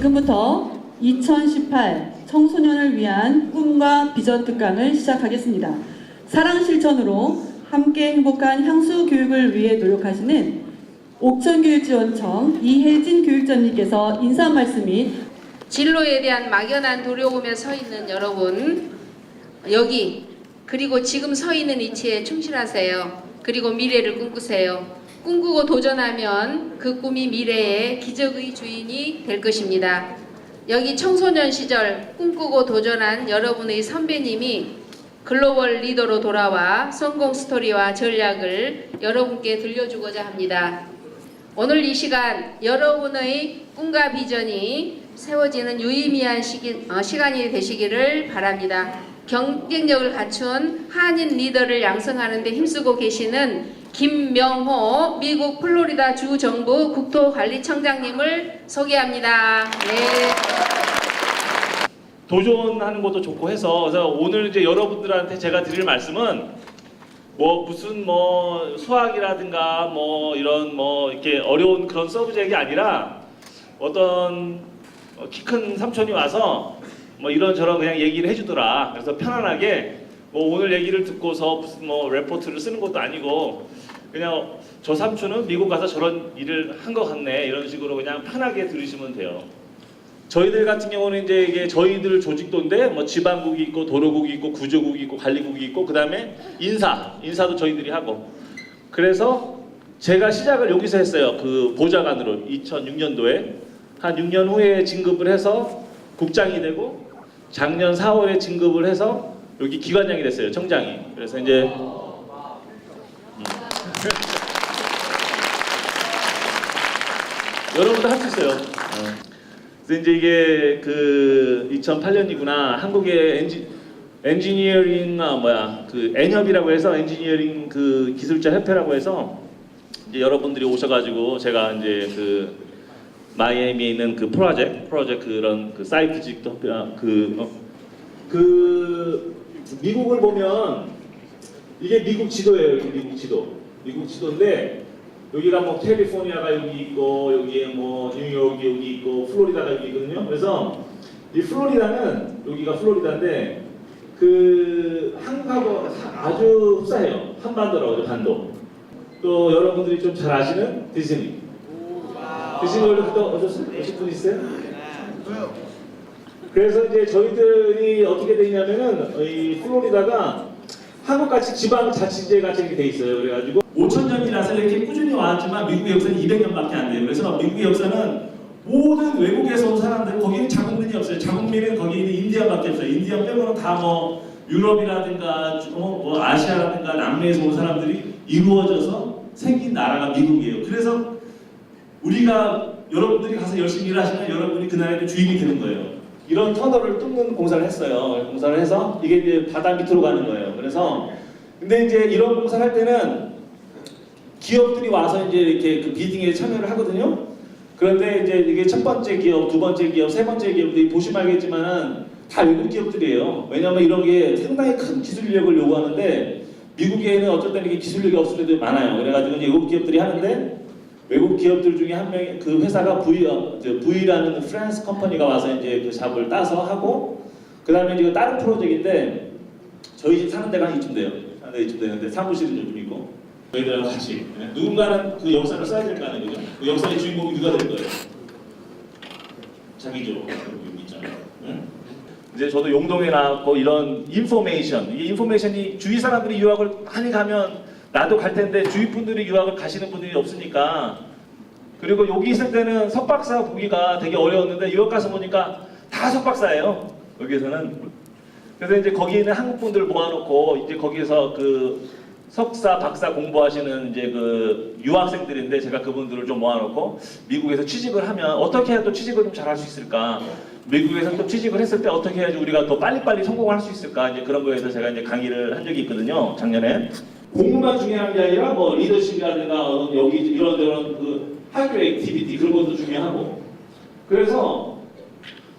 지금부터 2018 청소년을 위한 꿈과 비전 특강을 시작하겠습니다. 사랑 실천으로 함께 행복한 향수 교육을 위해 노력하시는 옥천교육지원청 이혜진 교육자님께서 인사 말씀 및 진로에 대한 막연한 두려움에 서 있는 여러분, 여기 그리고 지금 서 있는 위치에 충실하세요. 그리고 미래를 꿈꾸세요. 꿈꾸고 도전하면 그 꿈이 미래의 기적의 주인이 될 것입니다. 여기 청소년 시절 꿈꾸고 도전한 여러분의 선배님이 글로벌 리더로 돌아와 성공 스토리와 전략을 여러분께 들려주고자 합니다. 오늘 이 시간 여러분의 꿈과 비전이 세워지는 유의미한 시간이 되시기를 바랍니다. 경쟁력을 갖춘 한인 리더를 양성하는 데 힘쓰고 계시는 김명호 미국 플로리다 주정부 국토관리청장님을 소개합니다. 네. 도전하는 것도 좋고 해서 그래서 오늘 이제 여러분들한테 제가 드릴 말씀은 뭐 무슨 뭐 수학이라든가 뭐 이런 뭐 이렇게 어려운 그런 서브젝트가 아니라 어떤 키 큰 삼촌이 와서 뭐 이런저런 그냥 얘기를 해주더라. 그래서 편안하게 뭐 오늘 얘기를 듣고서 무슨 뭐 레포트를 쓰는 것도 아니고 그냥 저 삼촌은 미국 가서 저런 일을 한 것 같네 이런 식으로 그냥 편하게 들으시면 돼요. 저희들 같은 경우는 이제 이게 저희들 조직도인데 뭐 지방국이 있고 도로국이 있고 구조국이 있고 관리국이 있고 그 다음에 인사도 저희들이 하고 그래서 제가 시작을 여기서 했어요. 그 보좌관으로 2006년도에 한 6년 후에 진급을 해서 국장이 되고 작년 4월에 진급을 해서 여기 기관장이 됐어요. 청장이. 그래서 이제 여러분도 할 수 있어요. 그래서 이제 이게 그 2008년이구나. 한국의 엔지니어링 그 엔협이라고 해서 엔지니어링 그 기술자 협회라고 해서 이제 여러분들이 오셔가지고 제가 이제 그 마이애미에 있는 그 프로젝트 그런 그 사이트직도 그 미국을 보면 이게 미국 지도예요. 이게 미국 지도인데 여기가 뭐 캘리포니아가 여기 있고 여기에 뭐 뉴욕이 여기 있고 플로리다가 여기 있거든요. 그래서 이 플로리다는 여기가 플로리다인데 그 한국하고 아주 흡사해요. 한반도라고 하죠. 반도. 또 여러분들이 좀 잘 아시는 디즈니. 디즈니월드 갔다 오실 분 있어요? 그래서 이제 저희들이 어떻게 되냐면은 이 플로리다가 한국같이 지방자치제 같이 이렇게 돼 있어요. 그래가지고 5,000년이라서 이렇게 꾸준히 왔지만 미국의 역사는 200년밖에 안 돼요. 그래서 미국의 역사는 모든 외국에서 온 사람들 거기는 자국민이 없어요. 자국민은 거기 있는 인디언밖에 없어요. 인디언 빼고는 다 뭐 유럽이라든가 뭐 아시아라든가 남미에서 온 사람들이 이루어져서 생긴 나라가 미국이에요. 그래서 우리가 여러분들이 가서 열심히 일하시면 여러분이 그 나라의 주인이 되는 거예요. 이런 터널을 뚫는 공사를 했어요. 공사를 해서 이게 이제 바다 밑으로 가는 거예요. 그래서 근데 이제 이런 공사를 할 때는 기업들이 와서 이제 이렇게 그 비딩에 참여를 하거든요. 그런데 이제 이게 첫 번째 기업, 두 번째 기업, 세 번째 기업들이 보시면 알겠지만은 다 외국 기업들이에요. 왜냐하면 이런 게 상당히 큰 기술력을 요구하는데 미국에는 어쩔 때는 이게 기술력이 없을 때도 많아요. 그래가지고 이제 외국 기업들이 하는데 외국 기업들 중에 한 명이 그 회사가 V라는 프랑스 컴퍼니가 와서 이제 그 잡을 따서 하고 그 다음에 이제 다른 프로젝트인데 저희 집 사는 데가 한 이쯤 돼요. 사는 데 이쯤 되는데 사무실은 좀 있고 저희들하고 같이 누군가는 그 역사를 써야 될 거 아니에요, 그죠? 그 역사의 주인공이 누가 될 거예요? 자기죠. 여기 있잖아요. 응? 이제 저도 용동에 나왔고 이런 인포메이션, 이게 인포메이션이 주위 사람들이 유학을 많이 가면 나도 갈 텐데 주위 분들이 유학을 가시는 분들이 없으니까 그리고 여기 있을 때는 석박사 보기가 되게 어려웠는데 유학 가서 보니까 다 석박사예요. 여기에서는. 그래서 이제 거기 있는 한국 분들 모아놓고 이제 거기서 그 석사, 박사 공부하시는 이제 그 유학생들인데 제가 그분들을 좀 모아놓고 미국에서 취직을 하면 어떻게 해야 또 취직을 좀 잘할 수 있을까? 미국에서 또 취직을 했을 때 어떻게 해야지 우리가 더 빨리빨리 성공할 수 있을까? 이제 그런 거에 대해서 제가 이제 강의를 한 적이 있거든요. 작년에. 공부만 중요한 게 아니라 뭐 리더십이라든가 여기 이런 그 학교 액티비티 그런 것도 중요하고. 그래서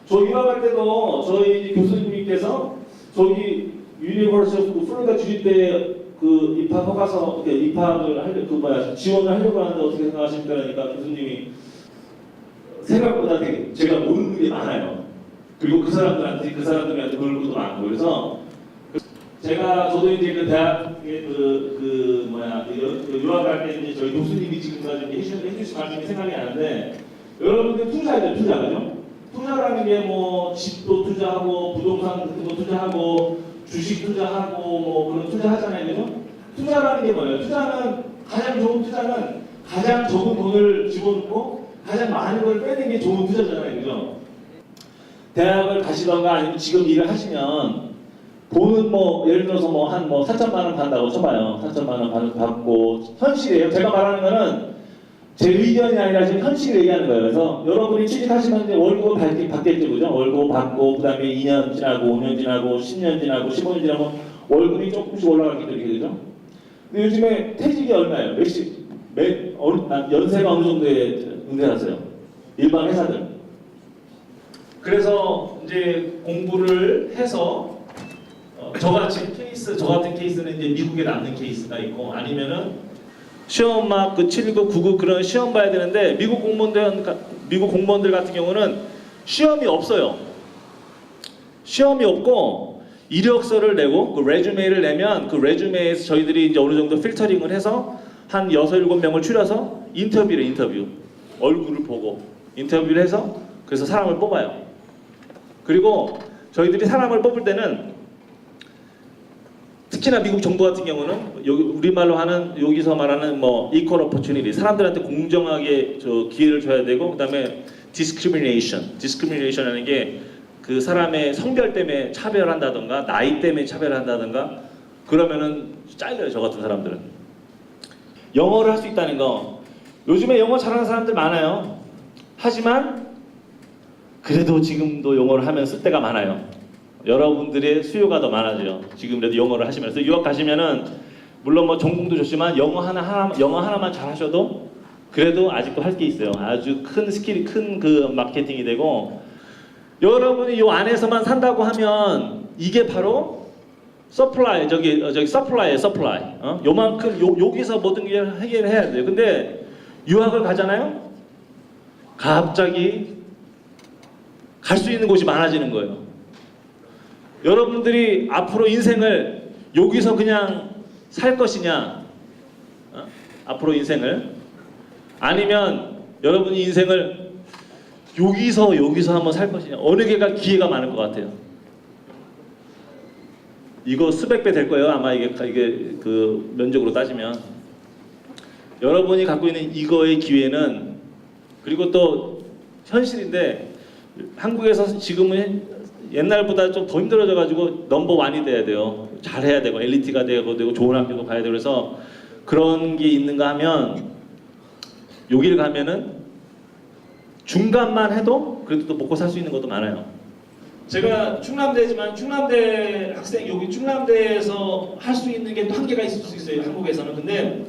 저 유학할 때도 저희 교수님께서 저기 유니버시티 오브 플로리다 주립대 그 입학 허가서 입학을 지원을 하려고 하는데 어떻게 생각하십니까? 그러니까 교수님이 생각보다 되게 제가 모르는 게 많아요. 그리고 그 사람들한테 그럴 것도 많고 그래서 저도 이제 그 대학에 유학할 때 이제 저희 교수님이 지금까지 해주신 말씀이 생각이 나는데 여러분들 투자죠, 투자 그죠? 투자라는 게 뭐 집도 투자하고 부동산 같은 거 투자하고 주식 투자하고 뭐 그런 투자하잖아요, 그죠? 투자라는 게 뭐예요? 가장 좋은 투자는 가장 적은 돈을 집어넣고 가장 많은 걸 빼는 게 좋은 투자잖아요, 그죠? 대학을 가시던가 아니면 지금 일을 하시면 돈은 뭐 예를 들어서 뭐 한 4천만 원 받는다고 쳐봐요. 4천만 원 받고 현실이에요. 제가 말하는 거는 제 의견이 아니라 지금 현실을 얘기하는 거예요. 그래서 여러분이 취직하시면 이제 월급 받겠죠, 그죠? 월급 받고 그다음에 2년 지나고 5년 지나고 10년 지나고 15년 지나고 월급이 조금씩 올라가기 때문에 그죠? 근데 요즘에 퇴직이 얼마예요? 연세가 어느 정도에 은퇴하세요? 일반 회사들. 그래서 이제 공부를 해서 저 같은 케이스는 이제 미국에 남는 케이스가 있고 아니면은 시험 막 그 7급, 9급 그런 시험 봐야 되는데 미국 공무원들 같은 경우는 시험이 없어요. 시험이 없고 이력서를 내고 그 레주메를 내면 그 레주메에서 저희들이 이제 어느 정도 필터링을 해서 한 6, 7명을 추려서 인터뷰. 얼굴을 보고 인터뷰를 해서 그래서 사람을 뽑아요. 그리고 저희들이 사람을 뽑을 때는 특히나 미국 정부 같은 경우는 우리말로 하는 여기서 말하는 뭐 equal opportunity 사람들한테 공정하게 기회를 줘야 되고 그다음에 discrimination이라는 게 그 사람의 성별 때문에 차별한다던가 나이 때문에 차별한다던가 그러면은 잘려요. 저 같은 사람들은 영어를 할 수 있다는 거 요즘에 영어 잘하는 사람들 많아요. 하지만 그래도 지금도 영어를 하면 쓸 때가 많아요. 여러분들의 수요가 더 많아져요. 지금이라도 영어를 하시면서 유학 가시면은 물론 뭐 전공도 좋지만 영어 하나만 잘 하셔도 그래도 아직도 할 게 있어요. 아주 큰 스킬이 큰 그 마케팅이 되고 여러분이 요 안에서만 산다고 하면 이게 바로 서플라이 서플라이예요. 요만큼 여기서 모든 게 해결해야 돼요. 근데 유학을 가잖아요. 갑자기 갈 수 있는 곳이 많아지는 거예요. 여러분들이 앞으로 인생을 여기서 그냥 살 것이냐, 앞으로 인생을 아니면 여러분이 인생을 여기서 한번 살 것이냐, 어느 게가 기회가 많을 것 같아요. 이거 수백 배 될 거예요. 아마 이게 그 면적으로 따지면 여러분이 갖고 있는 이거의 기회는 그리고 또 현실인데 한국에서 지금은 옛날보다 좀 더 힘들어져가지고 넘버 원이 돼야 돼요. 잘해야 되고 엘리트가 되고 좋은 학교도 가야 되고 그래서 그런 게 있는가 하면 여기를 가면은 중간만 해도 그래도 또 먹고 살 수 있는 것도 많아요. 제가 충남대지만 충남대 학생 여기 충남대에서 할 수 있는 게 또 한계가 있을 수 있어요. 한국에서는. 근데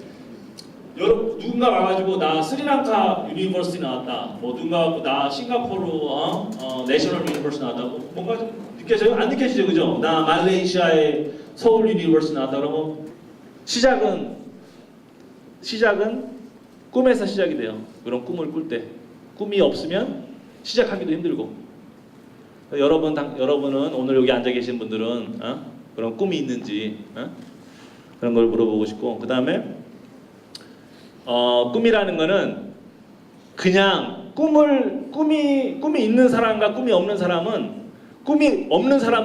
여러분 누군가 와가지고 나 스리랑카 유니버시티 나왔다. 뭐 누군가 나 싱가포르 내셔널 유니버시티 나왔다. 뭔가 좀 느껴져요? 안 느껴지죠, 그죠? 나 말레이시아의 서울 유니버시티 나왔다. 그러면 시작은 꿈에서 시작이 돼요. 그런 꿈을 꿀 때 꿈이 없으면 시작하기도 힘들고. 여러분은 오늘 여기 앉아 계신 분들은 그런 꿈이 있는지 그런 걸 물어보고 싶고 그 다음에 꿈이라는 거는 그냥 꿈이 있는 사람과 꿈이 없는 사람은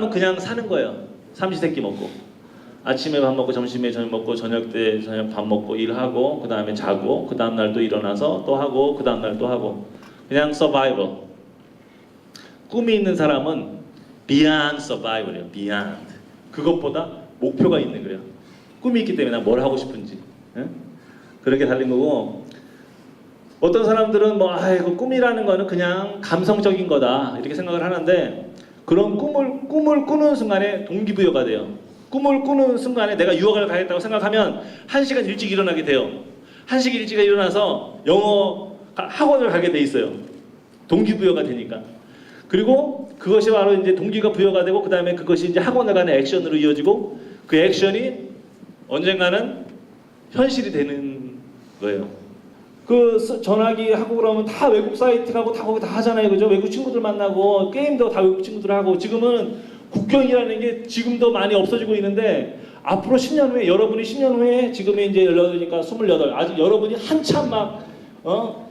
그냥 사는 거예요. 삼시세끼 먹고 아침에 밥 먹고 점심에 저녁 먹고 저녁 때 저녁 밥 먹고 일하고 그 다음에 자고 그 다음 날 또 일어나서 또 하고 그 다음 날 또 하고 그냥 서바이벌. 꿈이 있는 사람은 beyond survival이에요. beyond. 그것보다 목표가 있는 거예요. 꿈이 있기 때문에 난 뭘 하고 싶은지. 그렇게 달린 거고 어떤 사람들은 뭐 아이고 꿈이라는 거는 그냥 감성적인 거다 이렇게 생각을 하는데 그런 꿈을 꾸는 순간에 동기부여가 돼요. 꿈을 꾸는 순간에 내가 유학을 가겠다고 생각하면 1시간 일찍 일어나게 돼요. 1시간 일찍 일어나서 영어 학원을 가게 돼 있어요. 동기부여가 되니까. 그리고 그것이 바로 이제 동기가 부여가 되고 그 다음에 그것이 이제 학원을 가는 액션으로 이어지고 그 액션이 언젠가는 현실이 되는 거예요. 전화기 하고 그러면 다 외국 사이트 가고 다 거기 다 하잖아요, 그죠? 외국 친구들 만나고 게임도 다 외국 친구들 하고 지금은 국경이라는 게 지금도 많이 없어지고 있는데 앞으로 10년 후에 여러분이 10년 후에 지금이 이제 18이니까 28 아직 여러분이 한참 막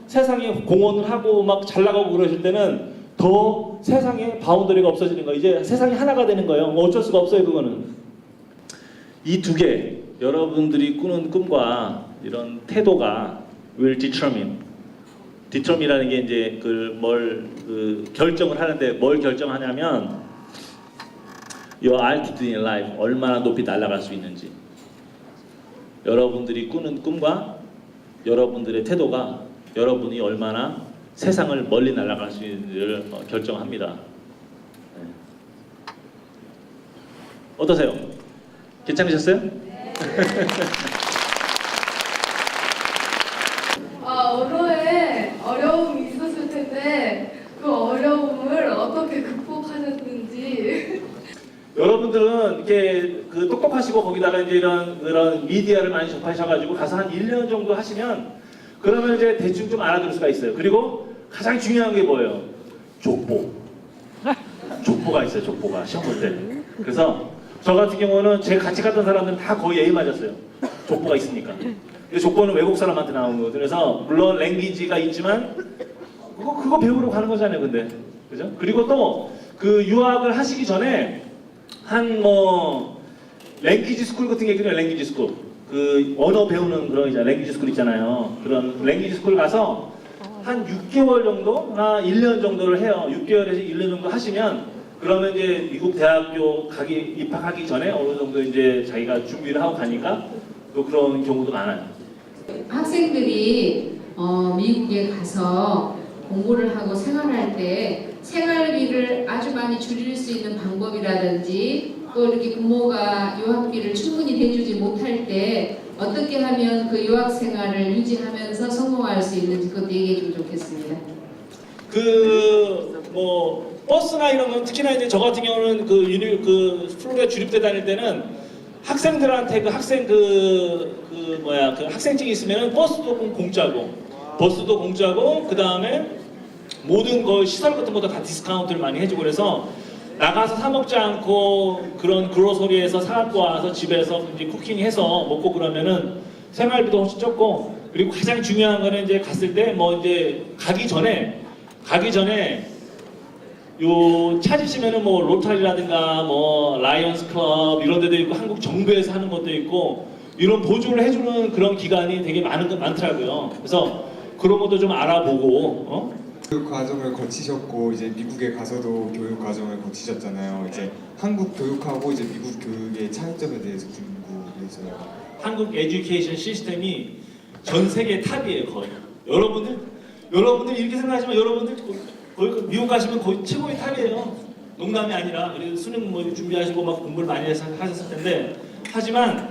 세상에 공헌을 하고 막 잘 나가고 그러실 때는 더 세상에 바운더리가 없어지는 거예요. 이제 세상이 하나가 되는 거예요. 뭐 어쩔 수가 없어요, 그거는. 이 두 개, 여러분들이 꾸는 꿈과 이런 태도가 will determine이라는 게 이제 결정을 하는데 뭘 결정하냐면 your altitude in life, 얼마나 높이 날아갈 수 있는지. 여러분들이 꾸는 꿈과 여러분들의 태도가 여러분이 얼마나 세상을 멀리 날아갈 수 있는지를 결정합니다. 네. 어떠세요? 괜찮으셨어요? 언어에 어려움이 있었을 텐데 그 어려움을 어떻게 극복하셨는지. 여러분들은 이렇게 똑똑하시고 거기다가 이제 이런 미디어를 많이 접하셔가지고 가서 한 1년 정도 하시면 그러면 이제 대충 좀 알아들을 수가 있어요. 그리고 가장 중요한 게 뭐예요? 족보. 족보가 있어요. 족보가 시험 볼 때. 그래서 저 같은 경우는 제 같이 갔던 사람들은 다 거의 A 맞았어요. 족보가 있으니까. 근데 족보는 외국 사람한테 나오는 거거든요. 그래서 물론 랭귀지가 있지만 그거 배우러 가는 거잖아요. 근데 그죠? 그리고 또 그 유학을 하시기 전에 한 랭귀지 스쿨 같은 게 있거든요. 랭귀지 스쿨. 그 언어 배우는 그런 랭귀지 스쿨 있잖아요. 그런 랭귀지 스쿨 가서 한 6개월 정도나 1년 정도를 해요. 6개월에서 1년 정도 하시면 그러면 이제 미국 대학교 입학하기 전에 어느 정도 이제 자기가 준비를 하고 가니까 또 그런 경우도 많아요. 학생들이 미국에 가서 공부를 하고 생활할 때 생활비를 아주 많이 줄일 수 있는 방법이라든지 또 이렇게 부모가 유학비를 충분히 대주지 못할 때 어떻게 하면 그 유학 생활을 유지하면서 성공할 수 있는지 그것도 얘기해 주면 좋겠습니다. 버스나 이런 건 특히나 이제 저 같은 경우는 플로리다 주립대 다닐 때는 학생들한테 학생증이 있으면 버스도 공짜고 그 다음에 모든 시설 같은 것도 다 디스카운트를 많이 해주고 그래서 나가서 사 먹지 않고 그런 그로서리에서 사갖고 와서 집에서 이제 쿠킹해서 먹고 그러면은 생활비도 훨씬 적고 그리고 가장 중요한 거는 이제 갔을 때 이제 가기 전에 찾으시면은 로타리라든가 라이언스 클럽 이런 데도 있고 한국 정부에서 하는 것도 있고 이런 보조를 해주는 그런 기관이 되게 많더라고요. 그래서 그런 것도 좀 알아보고 교육 과정을 거치셨고 이제 미국에 가서도 교육 과정을 거치셨잖아요. 이제 한국 교육하고 이제 미국 교육의 차이점에 대해서 궁금해서요. 한국 에듀케이션 시스템이 전 세계 탑이에요. 거의 여러분들 이렇게 생각하시면 여러분들 거의 미국 가시면 거의 최고의 탑이에요. 농담이 아니라 그래서 수능 준비하시고 막 공부를 많이 하셨을 텐데 하지만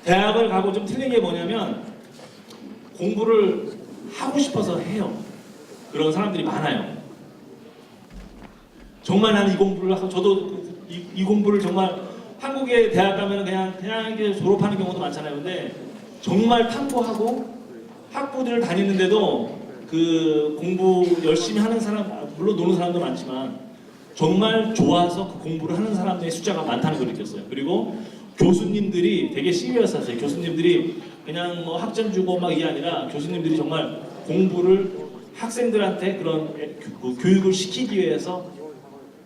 대학을 가고 좀 틀린 게 뭐냐면 공부를 하고 싶어서 해요. 그런 사람들이 많아요. 정말 나는 이 공부를 하고 저도 이 공부를 정말 한국에 대학 가면 그냥 이렇게 졸업하는 경우도 많잖아요. 근데 정말 탐구하고 학부들을 다니는데도 그 공부 열심히 하는 사람 물론 노는 사람도 많지만 정말 좋아서 그 공부를 하는 사람들의 숫자가 많다는 걸 느꼈어요. 그리고 교수님들이 되게 시리어스하세요. 교수님들이 그냥 학점 주고 막 이게 아니라 교수님들이 정말 공부를 학생들한테 그런 교육을 시키기 위해서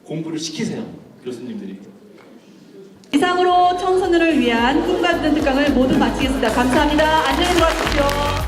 공부를 시키세요. 교수님들이. 이상으로 청소년을 위한 꿈과 비전 특강을 모두 마치겠습니다. 감사합니다. 안녕히 들어가십시오.